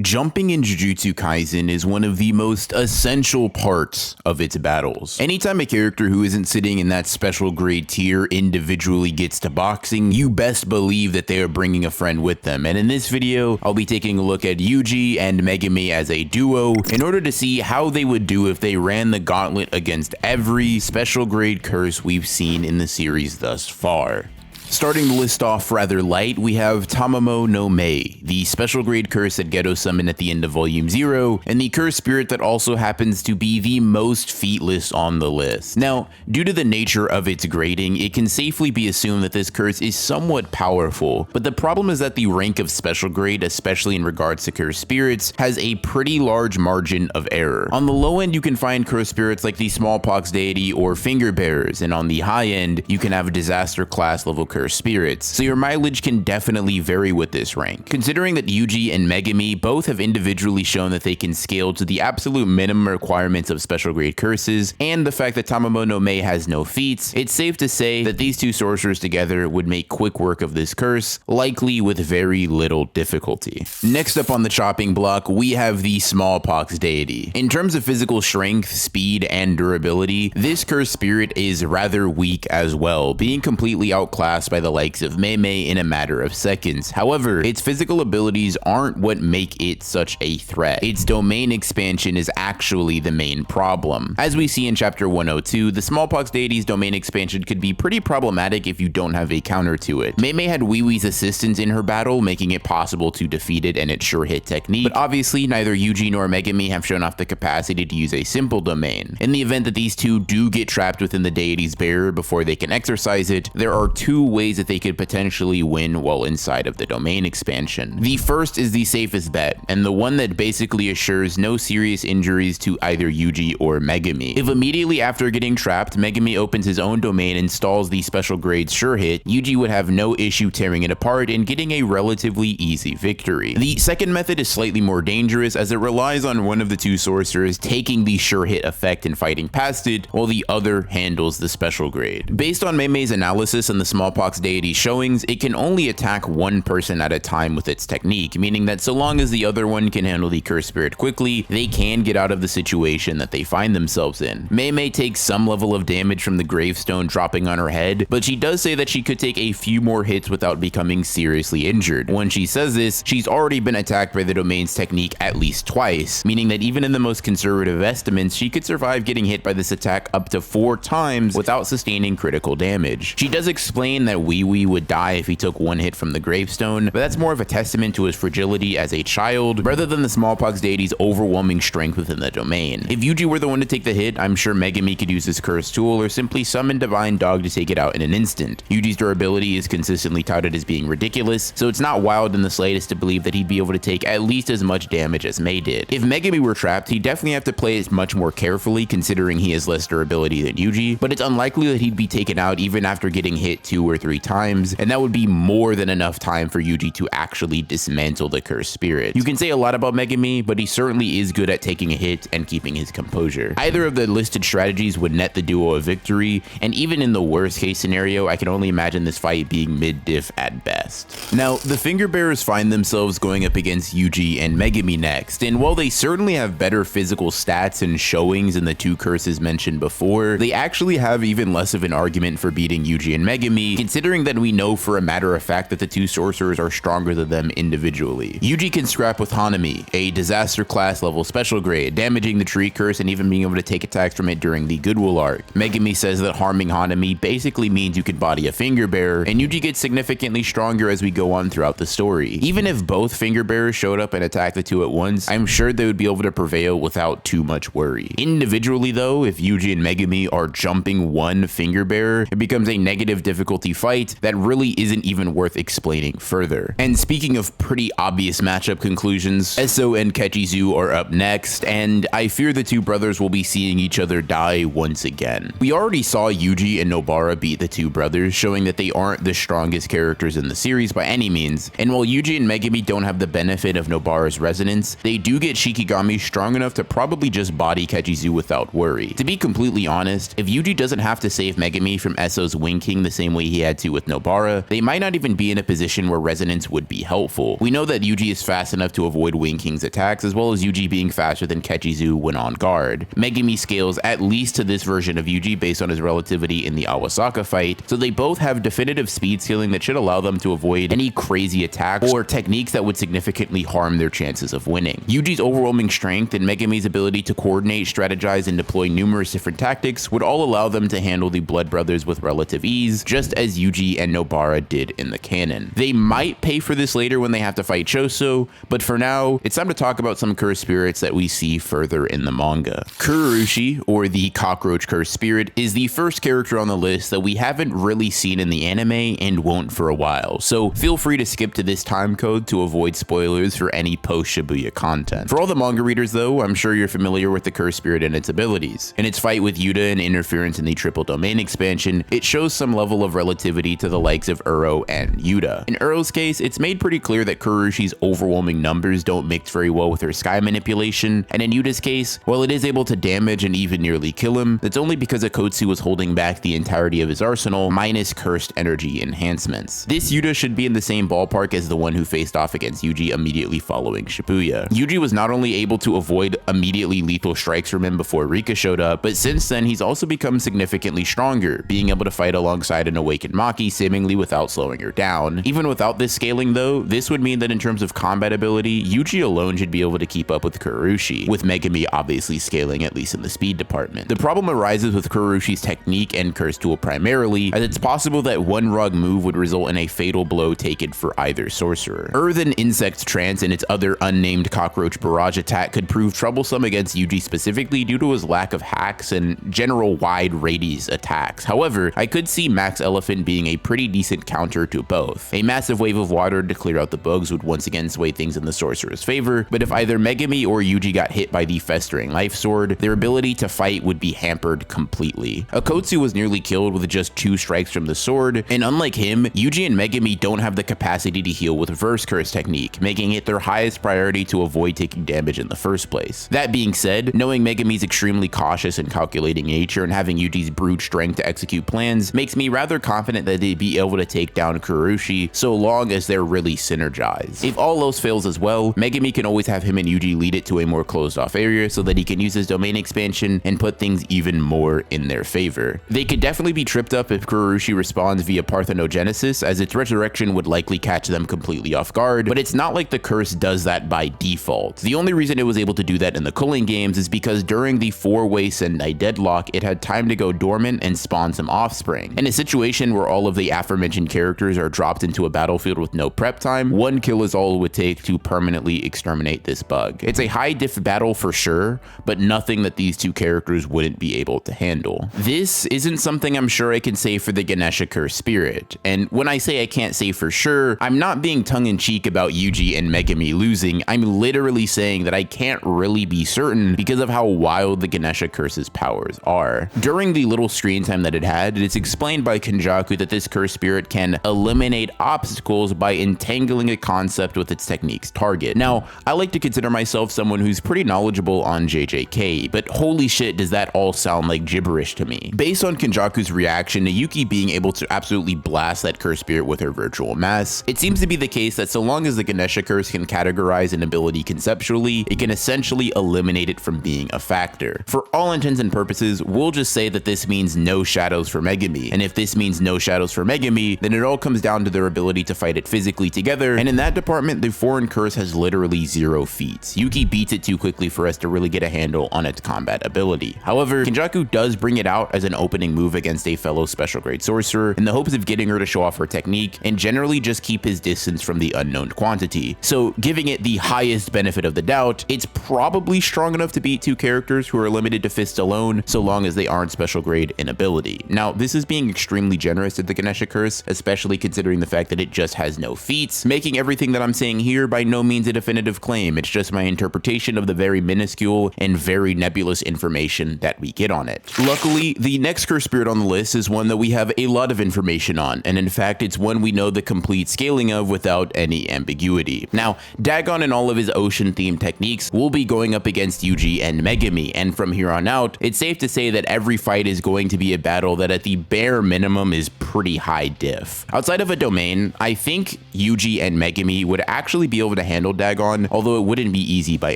Jumping in Jujutsu Kaisen is one of the most essential parts of its battles. Anytime a character who isn't sitting in that special grade tier individually gets to boxing, you best believe that they are bringing a friend with them. And in this video, I'll be taking a look at Yuji and Megumi as a duo in order to see how they would do if they ran the gauntlet against every special grade curse we've seen in the series thus far. Starting the list off rather light, we have Tamamo no Mei, the special grade curse that Geto summoned at the end of Volume 0, and the curse spirit that also happens to be the most featless on the list. Now, due to the nature of its grading, it can safely be assumed that this curse is somewhat powerful, but the problem is that the rank of special grade, especially in regards to curse spirits, has a pretty large margin of error. On the low end, you can find curse spirits like the small Pox Deity or Fingerbearers, and on the high end, you can have disaster class level curse spirits, so your mileage can definitely vary with this rank. Considering that Yuji and Megumi both have individually shown that they can scale to the absolute minimum requirements of special grade curses, and the fact that Tamamo no Mei has no feats, it's safe to say that these two sorcerers together would make quick work of this curse, likely with very little difficulty. Next up on the chopping block, we have the small Pox Deity. In terms of physical strength, speed, and durability, this curse spirit is rather weak as well, being completely outclassed by the likes of Mei in a matter of seconds. However, its physical abilities aren't what make it such a threat. Its domain expansion is actually the main problem. As we see in chapter 102, the small Pox Deity's domain expansion could be pretty problematic if you don't have a counter to it. Mei had Wiwi's assistance in her battle, making it possible to defeat it and its sure hit technique, but obviously neither Yuji nor Megumi have shown off the capacity to use a simple domain. In the event that these two do get trapped within the deity's barrier before they can exercise it, there are two ways that they could potentially win while inside of the domain expansion. The first is the safest bet, and the one that basically assures no serious injuries to either Yuji or Megumi. If immediately after getting trapped, Megumi opens his own domain and installs the special grade sure hit, Yuji would have no issue tearing it apart and getting a relatively easy victory. The second method is slightly more dangerous as it relies on one of the two sorcerers taking the sure hit effect and fighting past it, while the other handles the special grade. Based on Mei's analysis and the small Pox Deity showings, it can only attack one person at a time with its technique, meaning that so long as the other one can handle the curse spirit quickly, they can get out of the situation that they find themselves in. Mei takes some level of damage from the gravestone dropping on her head, but she does say that she could take a few more hits without becoming seriously injured. When she says this, she's already been attacked by the domain's technique at least twice, meaning that even in the most conservative estimates, she could survive getting hit by this attack up to 4 times without sustaining critical damage. She does explain that Wiwi would die if he took one hit from the gravestone, but that's more of a testament to his fragility as a child rather than the small Pox Deity's overwhelming strength within the domain. If Yuji were the one to take the hit, I'm sure Megumi could use his curse tool or simply summon Divine Dog to take it out in an instant. Yuji's durability is consistently touted as being ridiculous, so it's not wild in the slightest to believe that he'd be able to take at least as much damage as Mei did. If Megumi were trapped, he'd definitely have to play it much more carefully considering he has less durability than Yuji, but it's unlikely that he'd be taken out even after getting hit 2 or 3 times, and that would be more than enough time for Yuji to actually dismantle the cursed spirit. You can say a lot about Megumi, but he certainly is good at taking a hit and keeping his composure. Either of the listed strategies would net the duo a victory, and even in the worst case scenario, I can only imagine this fight being mid-diff at best. Now, the Fingerbearers find themselves going up against Yuji and Megumi next, and while they certainly have better physical stats and showings in the two curses mentioned before, they actually have even less of an argument for beating Yuji and Megumi, considering that we know for a matter of fact that the two sorcerers are stronger than them individually. Yuji can scrap with Hanami, a disaster class level special grade, damaging the tree curse and even being able to take attacks from it during the Goodwill arc. Megumi says that harming Hanami basically means you can body a Fingerbearer, and Yuji gets significantly stronger as we go on throughout the story. Even if both Fingerbearers showed up and attacked the two at once, I'm sure they would be able to prevail without too much worry. Individually though, if Yuji and Megumi are jumping one Fingerbearer, it becomes a negative difficulty fight that really isn't even worth explaining further. And speaking of pretty obvious matchup conclusions, Eso and Kechizu are up next, and I fear the two brothers will be seeing each other die once again. We already saw Yuji and Nobara beat the two brothers, showing that they aren't the strongest characters in the series by any means, and while Yuji and Megumi don't have the benefit of Nobara's resonance, they do get Shikigami strong enough to probably just body Kechizu without worry. To be completely honest, if Yuji doesn't have to save Megumi from Eso's Wing King the same way he had had to with Nobara, they might not even be in a position where resonance would be helpful. We know that Yuji is fast enough to avoid Wing King's attacks, as well as Yuji being faster than Kechizu when on guard. Megumi scales at least to this version of Yuji based on his relativity in the Awasaka fight, so they both have definitive speed scaling that should allow them to avoid any crazy attacks or techniques that would significantly harm their chances of winning. Yuji's overwhelming strength and Megumi's ability to coordinate, strategize, and deploy numerous different tactics would all allow them to handle the Blood Brothers with relative ease, just as Yuji and Nobara did in the canon. They might pay for this later when they have to fight Choso, but for now, it's time to talk about some cursed spirits that we see further in the manga. Kurushi, or the Cockroach Cursed Spirit, is the first character on the list that we haven't really seen in the anime and won't for a while, so feel free to skip to this time code to avoid spoilers for any post-Shibuya content. For all the manga readers though, I'm sure you're familiar with the Cursed Spirit and its abilities. In its fight with Yuta and interference in the Triple Domain expansion, it shows some level of relativity to the likes of Uro and Yuta. In Uro's case, it's made pretty clear that Kurushi's overwhelming numbers don't mix very well with her sky manipulation, and in Yuta's case, while it is able to damage and even nearly kill him, that's only because Akotsu was holding back the entirety of his arsenal minus cursed energy enhancements. This Yuta should be in the same ballpark as the one who faced off against Yuji immediately following Shibuya. Yuji was not only able to avoid immediately lethal strikes from him before Rika showed up, but since then he's also become significantly stronger, being able to fight alongside an awakened Maki seemingly without slowing her down. Even without this scaling though, this would mean that in terms of combat ability, Yuji alone should be able to keep up with Kurushi, with Megumi obviously scaling at least in the speed department. The problem arises with Kurushi's technique and curse tool primarily, as it's possible that one wrong move would result in a fatal blow taken for either sorcerer. Earthen Insect Trance and its other unnamed cockroach barrage attack could prove troublesome against Yuji specifically due to his lack of hacks and general wide radius attacks. However, I could see Max Elephant being a pretty decent counter to both. A massive wave of water to clear out the bugs would once again sway things in the sorcerer's favor, but if either Megumi or Yuji got hit by the Festering Life Sword, their ability to fight would be hampered completely. Akotsu was nearly killed with just 2 strikes from the sword, and unlike him, Yuji and Megumi don't have the capacity to heal with Reverse Curse technique, making it their highest priority to avoid taking damage in the first place. That being said, knowing Megumi's extremely cautious and calculating nature and having Yuji's brute strength to execute plans makes me rather confident that they'd be able to take down Kurushi so long as they're really synergized. If all else fails as well, Megumi can always have him and Yuji lead it to a more closed off area so that he can use his domain expansion and put things even more in their favor. They could definitely be tripped up if Kurushi responds via parthenogenesis, as its resurrection would likely catch them completely off guard, but it's not like the curse does that by default. The only reason it was able to do that in the Culling games is because during the 4-way Sendai deadlock, it had time to go dormant and spawn some offspring. In a situation where all of the aforementioned characters are dropped into a battlefield with no prep time, 1 kill is all it would take to permanently exterminate this bug. It's a high diff battle for sure, but nothing that these 2 characters wouldn't be able to handle. This isn't something I'm sure I can say for the Ganesha Curse Spirit, and when I say I can't say for sure, I'm not being tongue-in-cheek about Yuji and Megumi losing. I'm literally saying that I can't really be certain because of how wild the Ganesha Curse's powers are. During the little screen time that it had, it's explained by Kenjaku that this curse spirit can eliminate obstacles by entangling a concept with its technique's target. Now, I like to consider myself someone who's pretty knowledgeable on JJK, but holy shit does that all sound like gibberish to me. Based on Kenjaku's reaction to Yuki being able to absolutely blast that curse spirit with her virtual mass, it seems to be the case that so long as the Ganesha Curse can categorize an ability conceptually, it can essentially eliminate it from being a factor. For all intents and purposes, we'll just say that this means no shadows for Megumi, and if this means no shadows for Megumi, then it all comes down to their ability to fight it physically together, and in that department, the foreign curse has literally 0 feats. Yuki beats it too quickly for us to really get a handle on its combat ability. However, Kenjaku does bring it out as an opening move against a fellow special grade sorcerer in the hopes of getting her to show off her technique and generally just keep his distance from the unknown quantity. So giving it the highest benefit of the doubt, it's probably strong enough to beat 2 characters who are limited to fists alone so long as they aren't special grade in ability. Now, this is being extremely generous to the Ganesha Curse, especially considering the fact that it just has no feats, making everything that I'm saying here by no means a definitive claim. It's just my interpretation of the very minuscule and very nebulous information that we get on it. Luckily, the next curse spirit on the list is one that we have a lot of information on, and in fact, it's one we know the complete scaling of without any ambiguity. Now, Dagon and all of his ocean-themed techniques will be going up against Yuji and Megumi, and from here on out, it's safe to say that every fight is going to be a battle that at the bare minimum is pretty high diff. Outside of a domain, I think Yuji and Megumi would actually be able to handle Dagon, although it wouldn't be easy by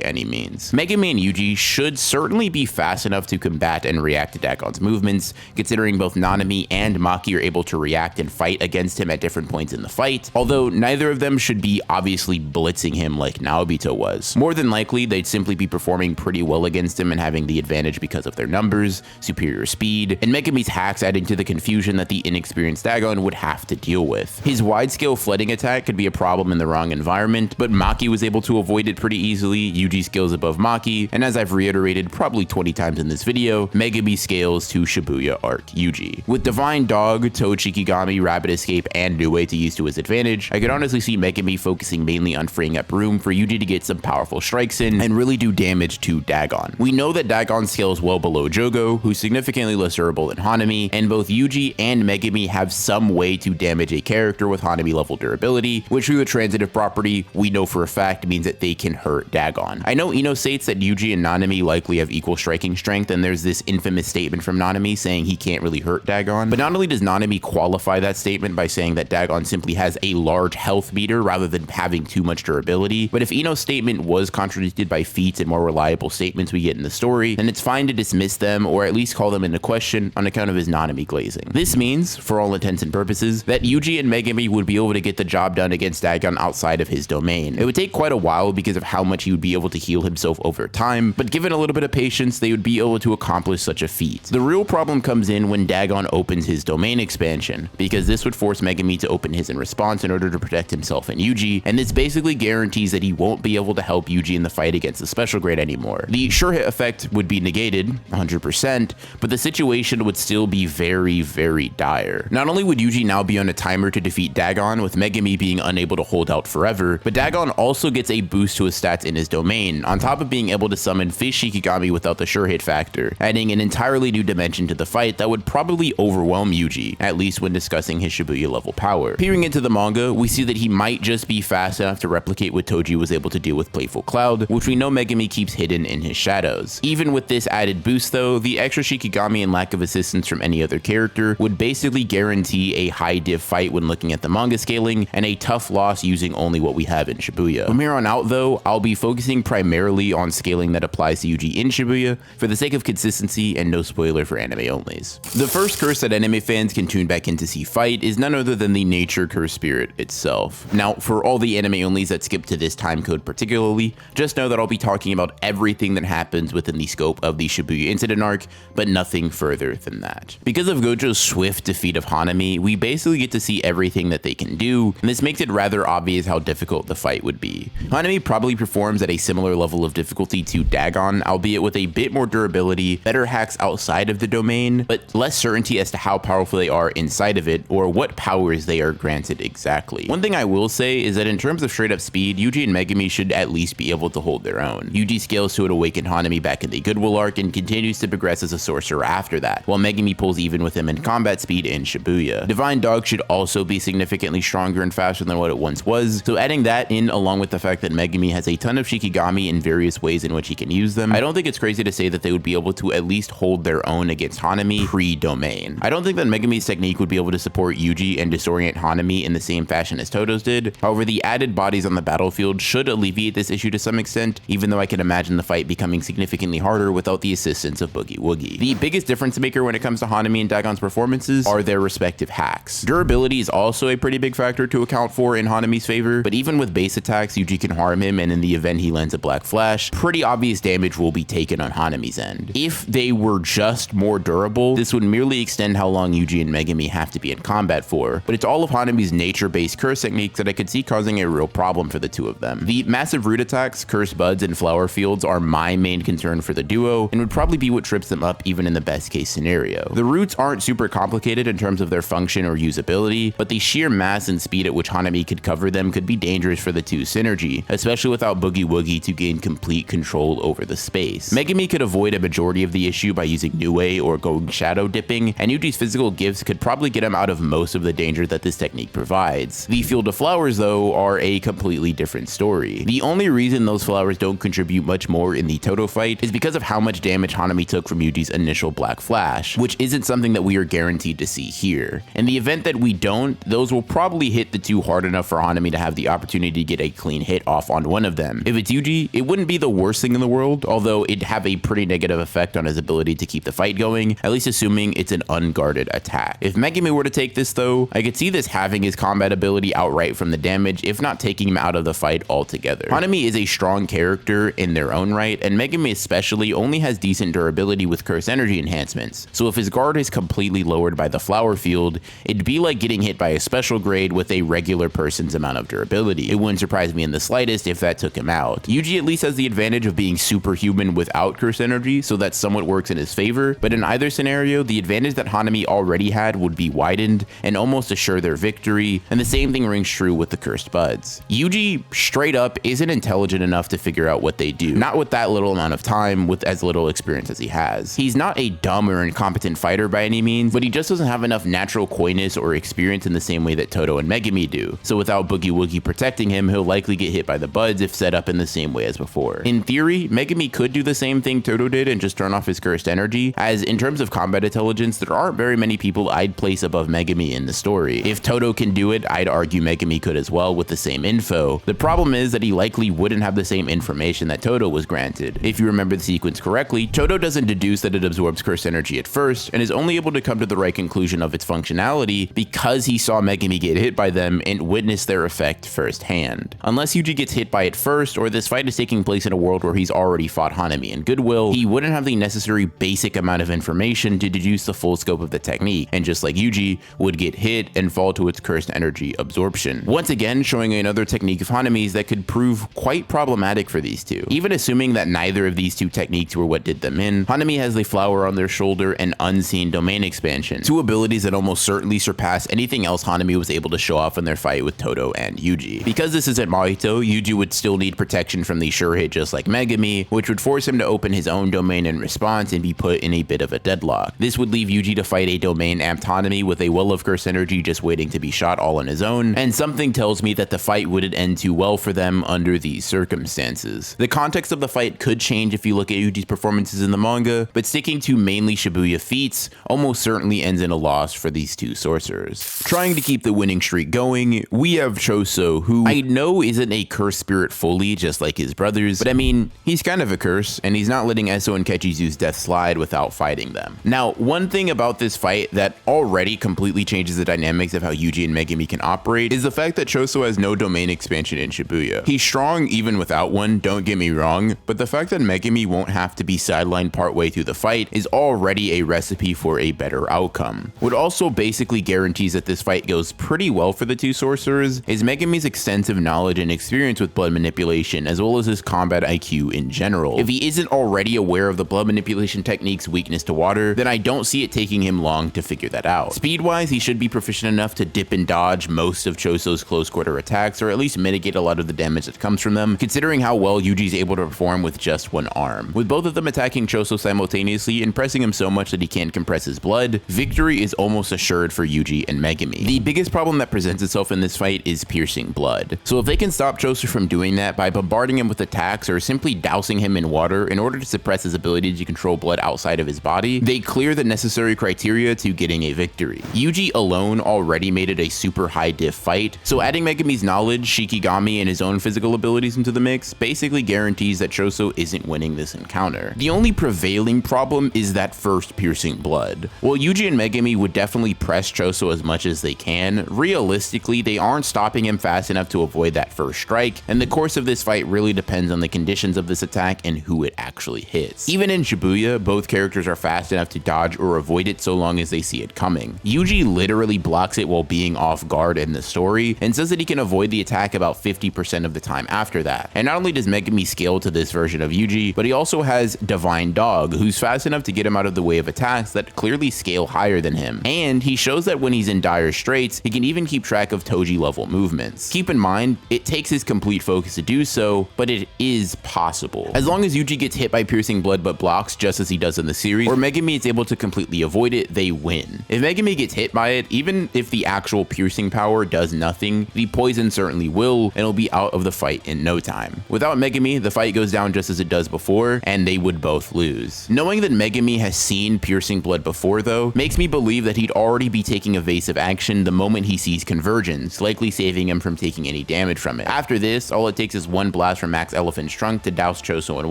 any means. Megumi and Yuji should certainly be fast enough to combat and react to Dagon's movements, considering both Nanami and Maki are able to react and fight against him at different points in the fight, although neither of them should be obviously blitzing him like Naobito was. More than likely, they'd simply be performing pretty well against him and having the advantage because of their numbers, superior speed, and Megumi's hacks adding to the confusion that the inexperienced Dagon would have to deal with. His wide-scale flooding attack could be a problem in the wrong environment, but Maki was able to avoid it pretty easily. Yuji scales above Maki, and as I've reiterated probably 20 times in this video, Megumi scales to Shibuya Arc Yuji. With Divine Dog, Toad Shikigami, Rapid Escape, and Nue to use to his advantage, I could honestly see Megumi focusing mainly on freeing up room for Yuji to get some powerful strikes in and really do damage to Dagon. We know that Dagon scales well below Jogo, who's significantly less durable than Hanami, and both Yuji and Megumi have some way to damage a character with Hanami level durability, which through the transitive property, we know for a fact means that they can hurt Dagon. I know Ino states that Yuji and Nanami likely have equal striking strength, and there's this infamous statement from Nanami saying he can't really hurt Dagon, but not only does Nanami qualify that statement by saying that Dagon simply has a large health meter rather than having too much durability, but if Ino's statement was contradicted by feats and more reliable statements we get in the story, then it's fine to dismiss them or at least call them into question on account of his Nanami glazing. This means, for all intents and purposes, that Yuji and Megumi would be able to get the job done against Dagon outside of his domain. It would take quite a while because of how much he would be able to heal himself over time, but given a little bit of patience, they would be able to accomplish such a feat. The real problem comes in when Dagon opens his domain expansion, because this would force Megumi to open his in response in order to protect himself and Yuji, and this basically guarantees that he won't be able to help Yuji in the fight against the special grade anymore. The sure hit effect would be negated 100%, but the situation would still be very, very dire. Not only would Yuji now be on a timer to defeat Dagon, with Megumi being unable to hold out forever, but Dagon also gets a boost to his stats in his domain, on top of being able to summon Fish Shikigami without the sure hit factor, adding an entirely new dimension to the fight that would probably overwhelm Yuji, at least when discussing his Shibuya level power. Peering into the manga, we see that he might just be fast enough to replicate what Toji was able to do with Playful Cloud, which we know Megumi keeps hidden in his shadows. Even with this added boost though, the extra Shikigami and lack of assistance from any other character would basically guarantee a high div fight when looking at the manga scaling, and a tough loss using only what we have in Shibuya. From here on out though, I'll be focusing primarily on scaling that applies to Yuji in Shibuya for the sake of consistency and no spoiler for anime onlys. The first curse that anime fans can tune back in to see fight is none other than the Nature Curse Spirit itself. Now, for all the anime onlys that skip to this time code particularly, just know that I'll be talking about everything that happens within the scope of the Shibuya incident arc, but nothing further than that. Because of Gojo's swift defeat of Hanami, we basically get to see everything that they can do, and this makes it rather obvious how difficult the fight would be. Hanami probably performs at a similar level of difficulty to Dagon, albeit with a bit more durability, better hacks outside of the domain, but less certainty as to how powerful they are inside of it, or what powers they are granted exactly. One thing I will say is that in terms of straight up speed, Yuji and Megumi should at least be able to hold their own. Yuji scales to an awakened Hanami back in the Goodwill arc and continues to progress as a sorcerer after that, while Megumi pulls even with him in combat speed in Shibuya. Divine Dog should also be significantly stronger and faster than what it once was, so adding that in along with the fact that Megumi has a ton of Shikigami in various ways in which he can use them, I don't think it's crazy to say that they would be able to at least hold their own against Hanami pre-domain. I don't think that Megumi's technique would be able to support Yuji and disorient Hanami in the same fashion as Todo's did. However, the added bodies on the battlefield should alleviate this issue to some extent, even though I can imagine the fight becoming significantly harder without the assistance of Boogie Woogie. The biggest difference maker when it comes to Hanami and Dagon's performances are their respective hacks. Durability is also a pretty big factor to account for in Hanami's favor, but even with base attacks, Yuji can harm him, and in the event he lands a Black Flash, pretty obvious damage will be taken on Hanami's end. If they were just more durable, this would merely extend how long Yuji and Megumi have to be in combat for, but it's all of Hanami's nature-based curse techniques that I could see causing a real problem for the two of them. The massive root attacks, curse buds, and flower fields are my main concern for the duo, and would probably be what trips them up even in the best case scenario. The roots aren't super complicated in terms of their function or usability, but the sheer mass and speed at which Hanami could cover them could be dangerous for the two's synergy, especially without Boogie Woogie to gain complete control over the space. Megumi could avoid a majority of the issue by using Nue or going shadow dipping, and Yuji's physical gifts could probably get him out of most of the danger that this technique provides. The Field of Flowers, though, are a completely different story. The only reason those flowers don't contribute much more in the Todo fight is because of how much damage Hanami took from Yuji's initial Black Flash, which isn't something that we are guaranteed to see see here. In the event that we don't, those will probably hit the two hard enough for Hanami to have the opportunity to get a clean hit off on one of them. If it's Yuji, it wouldn't be the worst thing in the world, although it'd have a pretty negative effect on his ability to keep the fight going, at least assuming it's an unguarded attack. If Megumi were to take this though, I could see this having his combat ability outright from the damage, if not taking him out of the fight altogether. Hanami is a strong character in their own right, and Megumi especially only has decent durability with curse energy enhancements, so if his guard is completely lowered by the flower field, it'd be like getting hit by a special grade with a regular person's amount of durability. It wouldn't surprise me in the slightest if that took him out. Yuji at least has the advantage of being superhuman without curse energy, so that somewhat works in his favor, but in either scenario, the advantage that Hanami already had would be widened and almost assure their victory, and the same thing rings true with the cursed buds. Yuji straight up isn't intelligent enough to figure out what they do, not with that little amount of time, with as little experience as he has. He's not a dumb or incompetent fighter by any means, but he just doesn't have enough natural coyness or experience in the same way that Todo and Megumi do, so without Boogie Woogie protecting him, he'll likely get hit by the buds if set up in the same way as before. In theory, Megumi could do the same thing Todo did and just turn off his cursed energy, as in terms of combat intelligence, there aren't very many people I'd place above Megumi in the story. If Todo can do it, I'd argue Megumi could as well with the same info. The problem is that he likely wouldn't have the same information that Todo was granted. If you remember the sequence correctly, Todo doesn't deduce that it absorbs curse energy at first, and is only able to come to the right conclusion of its functionality because he saw Megumi get hit by them and witnessed their effect firsthand. Unless Yuji gets hit by it first, or this fight is taking place in a world where he's already fought Hanami in Goodwill, he wouldn't have the necessary basic amount of information to deduce the full scope of the technique, and just like Yuji, would get hit and fall to its cursed energy absorption. Once again, showing another technique of Hanami's that could prove quite problematic for these two. Even assuming that neither of these two techniques were what did them in, Hanami has the flower on their shoulder and unseen domain expansion, two abilities that almost certainly surpass anything else Hanami was able to show off in their fight with Todo and Yuji. Because this isn't Mahito, Yuji would still need protection from the sure hit just like Megumi, which would force him to open his own domain in response and be put in a bit of a deadlock. This would leave Yuji to fight a domain amped Hanami with a well of curse energy just waiting to be shot all on his own, and something tells me that the fight wouldn't end too well for them under these circumstances. The context of the fight could change if you look at Yuji's performances in the manga, but sticking to mainly Shibuya feats almost certainly ends in a loss for these two sorcerers. Trying to keep the winning streak going, we have Choso, who I know isn't a curse spirit fully, just like his brothers, but I mean, he's kind of a curse, and he's not letting Eso and Kechizu's death slide without fighting them. Now, one thing about this fight that already completely changes the dynamics of how Yuji and Megumi can operate is the fact that Choso has no domain expansion in Shibuya. He's strong even without one, don't get me wrong, but the fact that Megumi won't have to be sidelined partway through the fight is already a recipe for a better outcome. What also basically guarantees that this fight goes pretty well for the two sorcerers is Megumi's extensive knowledge and experience with blood manipulation, as well as his combat IQ in general. If he isn't already aware of the blood manipulation technique's weakness to water, then I don't see it taking him long to figure that out. Speed-wise, he should be proficient enough to dip and dodge most of Choso's close quarter attacks, or at least mitigate a lot of the damage that comes from them, considering how well Yuji's able to perform with just one arm. With both of them attacking Choso simultaneously and pressing him so much that he can't compress his blood, victory is almost assured for Yuji and Megumi. The biggest problem that presents itself in this fight is piercing blood. So if they can stop Choso from doing that by bombarding him with attacks or simply dousing him in water in order to suppress his ability to control blood outside of his body, they clear the necessary criteria to getting a victory. Yuji alone already made it a super high diff fight, so adding Megumi's knowledge, Shikigami, and his own physical abilities into the mix basically guarantees that Choso isn't winning this encounter. The only prevailing problem is that first piercing blood. While Yuji and Megumi would definitely press Choso as much as they can, realistically they aren't stopping him fast enough to avoid that first strike, and the course of this fight really depends on the conditions of this attack and who it actually hits. Even in Shibuya, both characters are fast enough to dodge or avoid it so long as they see it coming. Yuji literally blocks it while being off guard in the story, and says that he can avoid the attack about 50% of the time after that. And not only does Megumi scale to this version of Yuji, but he also has Divine Dog, who's fast enough to get him out of the way of attacks that clearly scale higher than him. And he shows that when he's in dire straits, he can even keep track of Toji level movements. Keep in mind, it takes his complete focus to do so, but it is possible. As long as Yuji gets hit by piercing blood but blocks just as he does in the series, or Megumi is able to completely avoid it, they win. If Megumi gets hit by it, even if the actual piercing power does nothing, the poison certainly will, and will be out of the fight in no time. Without Megumi, the fight goes down just as it does before, and they would both lose. Knowing that Megumi has seen piercing blood before though, makes me believe believe that he'd already be taking evasive action the moment he sees convergence, likely saving him from taking any damage from it. After this, all it takes is one blast from Max Elephant's trunk to douse Choso in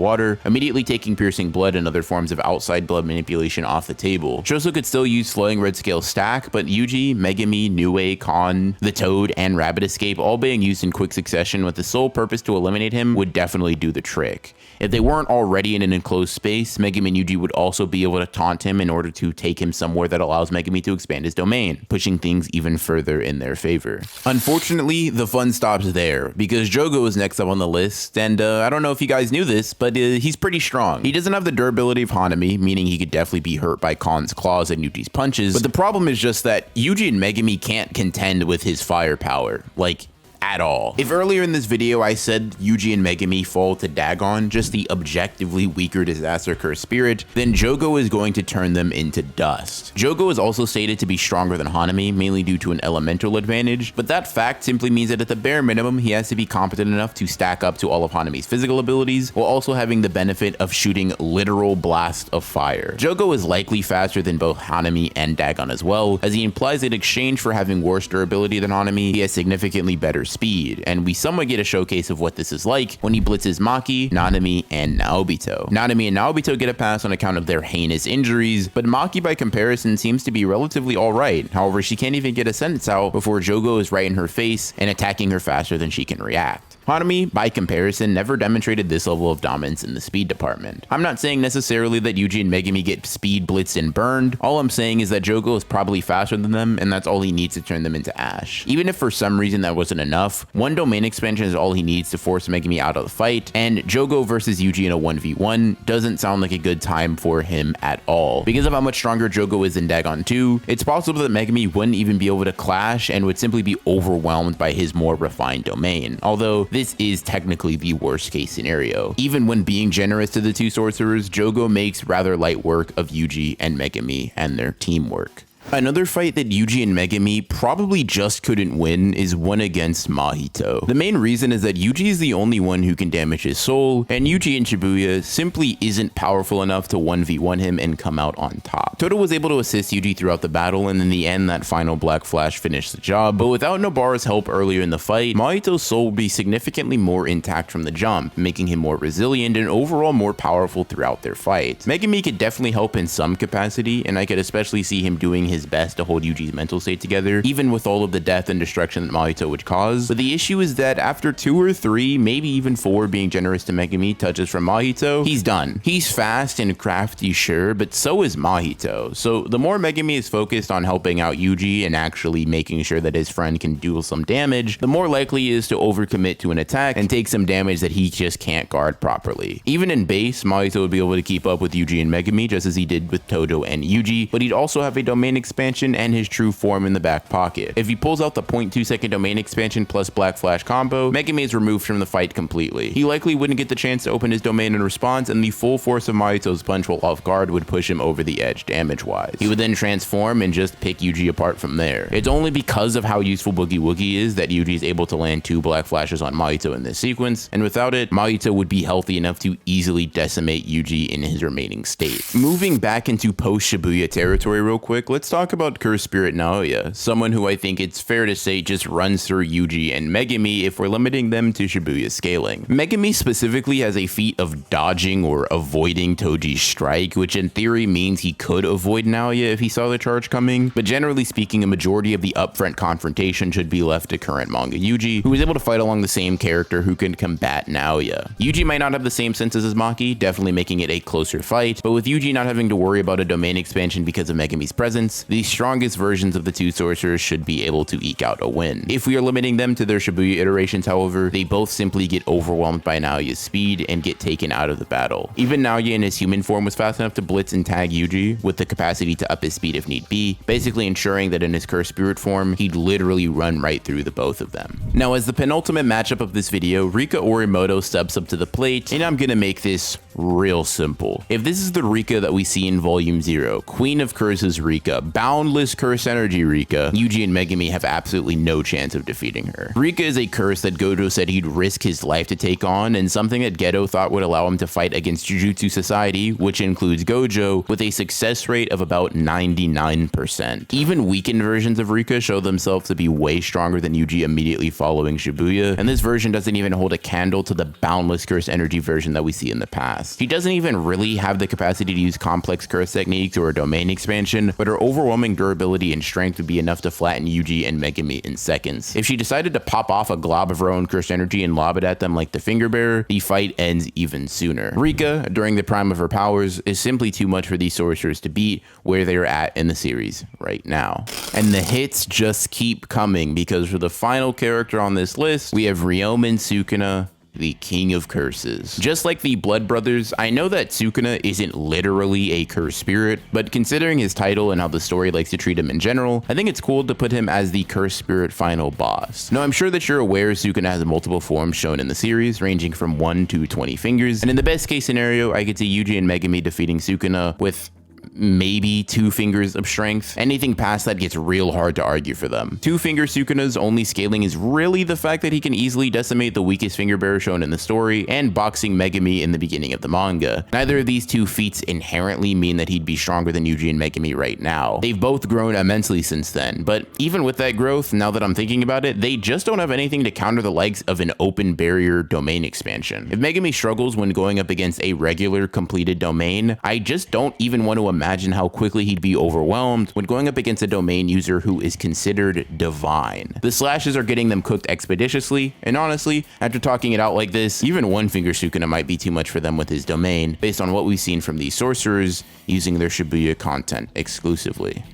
water, immediately taking piercing blood and other forms of outside blood manipulation off the table. Choso could still use Flowing Red Scale stack, but Yuji, Megumi, Nue, Kon, the Toad, and Rabbit Escape all being used in quick succession with the sole purpose to eliminate him would definitely do the trick. If they weren't already in an enclosed space, Megumi and Yuji would also be able to taunt him in order to take him somewhere that allows Megumi to expand his domain, pushing things even further in their favor. Unfortunately, the fun stops there, because Jogo is next up on the list, and I don't know if you guys knew this, but he's pretty strong. He doesn't have the durability of Hanami, meaning he could definitely be hurt by Kon's claws and Yuji's punches, but the problem is just that Yuji and Megumi can't contend with his firepower. Like, at all. If earlier in this video I said Yuji and Megumi fall to Dagon, just the objectively weaker Disaster Curse spirit, then Jogo is going to turn them into dust. Jogo is also stated to be stronger than Hanami, mainly due to an elemental advantage, but that fact simply means that at the bare minimum he has to be competent enough to stack up to all of Hanami's physical abilities, while also having the benefit of shooting literal blasts of fire. Jogo is likely faster than both Hanami and Dagon as well, as he implies that in exchange for having worse durability than Hanami, he has significantly better speed, and we somewhat get a showcase of what this is like when he blitzes Maki, Nanami, and Naobito. Nanami and Naobito get a pass on account of their heinous injuries, but Maki by comparison seems to be relatively alright. However, she can't even get a sentence out before Jogo is right in her face and attacking her faster than she can react. Hanami, by comparison, never demonstrated this level of dominance in the speed department. I'm not saying necessarily that Yuji and Megumi get speed blitzed and burned. All I'm saying is that Jogo is probably faster than them, and that's all he needs to turn them into ash. Even if for some reason that wasn't enough, one domain expansion is all he needs to force Megumi out of the fight, and Jogo versus Yuji in a 1v1 doesn't sound like a good time for him at all. Because of how much stronger Jogo is in Dagon 2, it's possible that Megumi wouldn't even be able to clash and would simply be overwhelmed by his more refined domain. Although this is technically the worst case scenario. Even when being generous to the two sorcerers, Jogo makes rather light work of Yuji and Megumi and their teamwork. Another fight that Yuji and Megumi probably just couldn't win is one against Mahito. The main reason is that Yuji is the only one who can damage his soul, and Yuji in Shibuya simply isn't powerful enough to 1v1 him and come out on top. Todo was able to assist Yuji throughout the battle, and in the end that final Black Flash finished the job, but without Nobara's help earlier in the fight, Mahito's soul would be significantly more intact from the jump, making him more resilient and overall more powerful throughout their fight. Megumi could definitely help in some capacity, and I could especially see him doing his best to hold Yuji's mental state together, even with all of the death and destruction that Mahito would cause. But the issue is that after 2 or 3, maybe even 4 being generous to Megumi touches from Mahito, he's done. He's fast and crafty, sure, but so is Mahito. So the more Megumi is focused on helping out Yuji and actually making sure that his friend can deal some damage, the more likely he is to overcommit to an attack and take some damage that he just can't guard properly. Even in base, Mahito would be able to keep up with Yuji and Megumi just as he did with Todo and Yuji, but he'd also have a domain expansion and his true form in the back pocket. If he pulls out the 0.2 second domain expansion plus Black Flash combo, Megumi is removed from the fight completely. He likely wouldn't get the chance to open his domain in response, and the full force of Mahito's punch while off guard would push him over the edge damage-wise. He would then transform and just pick Yuji apart from there. It's only because of how useful Boogie Woogie is that Yuji is able to land 2 Black Flashes on Mahito in this sequence, and without it, Mahito would be healthy enough to easily decimate Yuji in his remaining state. Moving back into post-Shibuya territory real quick, let's talk about Curse Spirit Naoya, someone who I think it's fair to say just runs through Yuji and Megumi if we're limiting them to Shibuya scaling. Megumi specifically has a feat of dodging or avoiding Toji's strike, which in theory means he could avoid Naoya if he saw the charge coming, but generally speaking, a majority of the upfront confrontation should be left to current manga Yuji, who is able to fight along the same character who can combat Naoya. Yuji might not have the same senses as Maki, definitely making it a closer fight, but with Yuji not having to worry about a domain expansion because of Megumi's presence, the strongest versions of the two sorcerers should be able to eke out a win. If we are limiting them to their Shibuya iterations, however, they both simply get overwhelmed by Naoya's speed and get taken out of the battle. Even Naoya in his human form was fast enough to blitz and tag Yuji, with the capacity to up his speed if need be, basically ensuring that in his cursed spirit form, he'd literally run right through the both of them. Now, as the penultimate matchup of this video, Rika Orimoto steps up to the plate, and I'm gonna make this real simple. If this is the Rika that we see in Volume 0, Queen of Curses Rika, Boundless Curse Energy Rika, Yuji and Megumi have absolutely no chance of defeating her. Rika is a curse that Gojo said he'd risk his life to take on, and something that Geto thought would allow him to fight against Jujutsu Society, which includes Gojo, with a success rate of about 99%. Even weakened versions of Rika show themselves to be way stronger than Yuji immediately following Shibuya, and this version doesn't even hold a candle to the Boundless Curse Energy version that we see in the past. She doesn't even really have the capacity to use complex curse techniques or a domain expansion, but her overwhelming durability and strength would be enough to flatten Yuji and Megumi in seconds. If she decided to pop off a glob of her own curse energy and lob it at them like the Fingerbearer, the fight ends even sooner. Rika, during the prime of her powers, is simply too much for these sorcerers to beat where they are at in the series right now. And the hits just keep coming, because for the final character on this list, we have Ryomen Sukuna, the King of Curses. Just like the Blood Brothers, I know that Sukuna isn't literally a curse spirit, but considering his title and how the story likes to treat him in general, I think it's cool to put him as the curse spirit final boss. Now, I'm sure that you're aware Sukuna has multiple forms shown in the series, ranging from 1 to 20 fingers, and in the best case scenario, I could see Yuji and Megumi defeating Sukuna with maybe 2 fingers of strength. Anything past that gets real hard to argue for them. 2-finger Sukuna's only scaling is really the fact that he can easily decimate the weakest Fingerbearer shown in the story and boxing Megumi in the beginning of the manga. Neither of these 2 feats inherently mean that he'd be stronger than Yuji and Megumi right now. They've both grown immensely since then, but even with that growth, now that I'm thinking about it, they just don't have anything to counter the likes of an open barrier domain expansion. If Megumi struggles when going up against a regular completed domain, I just don't even want to imagine how quickly he'd be overwhelmed when going up against a domain user who is considered divine. The slashes are getting them cooked expeditiously, and honestly, after talking it out like this, even 1-finger Sukuna might be too much for them with his domain, based on what we've seen from these sorcerers using their Shibuya content exclusively.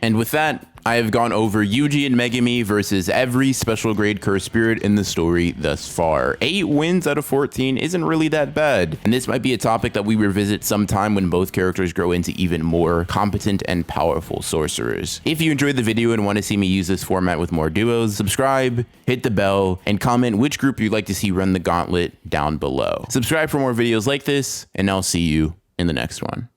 And with that, I have gone over Yuji and Megumi versus every special grade curse spirit in the story thus far. 8 wins out of 14 isn't really that bad, and this might be a topic that we revisit sometime when both characters grow into even more competent and powerful sorcerers. If you enjoyed the video and want to see me use this format with more duos, subscribe, hit the bell, and comment which group you'd like to see run the gauntlet down below. Subscribe for more videos like this, and I'll see you in the next one.